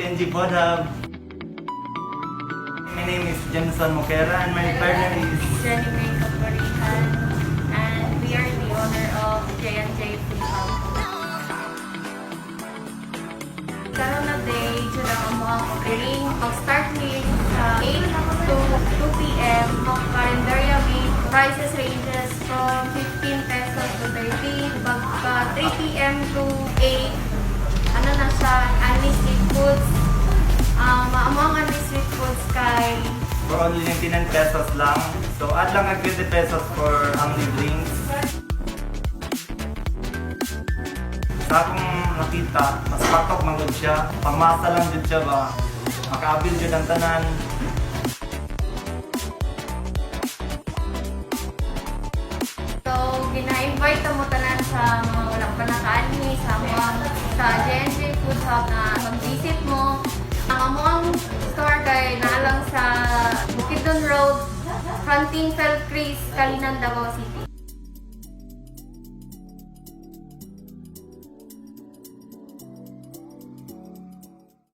JNG Food Hub. My name is Jenson Mokera and my partner is Jenny May Kaparihan, and we are the owner of J&J Food Hub. Karon na day, dyan ang mga offering. Mag-start meal sa 8 to 2 p.m. Ang kalendarya meal prices ranges from 15 pesos to 30. Pagka 3 p.m. to 8, ano na siya, unlisted foods. Among unlisted foods kay for only 99 pesos lang. So add lang ang 20 pesos for only drinks. Sa akong nakita, mas patok man gud siya. Pamasa lang jud siya ba. Makaabil jud ang tanan. So, gina-invite na mo tanan sa mga walang pa nakaani sa J&J Food Hub na mag-visit mo. Ang amuang store kay naalang sa Bukidnon Road, fronting Felcris, Kalinan, Davao City.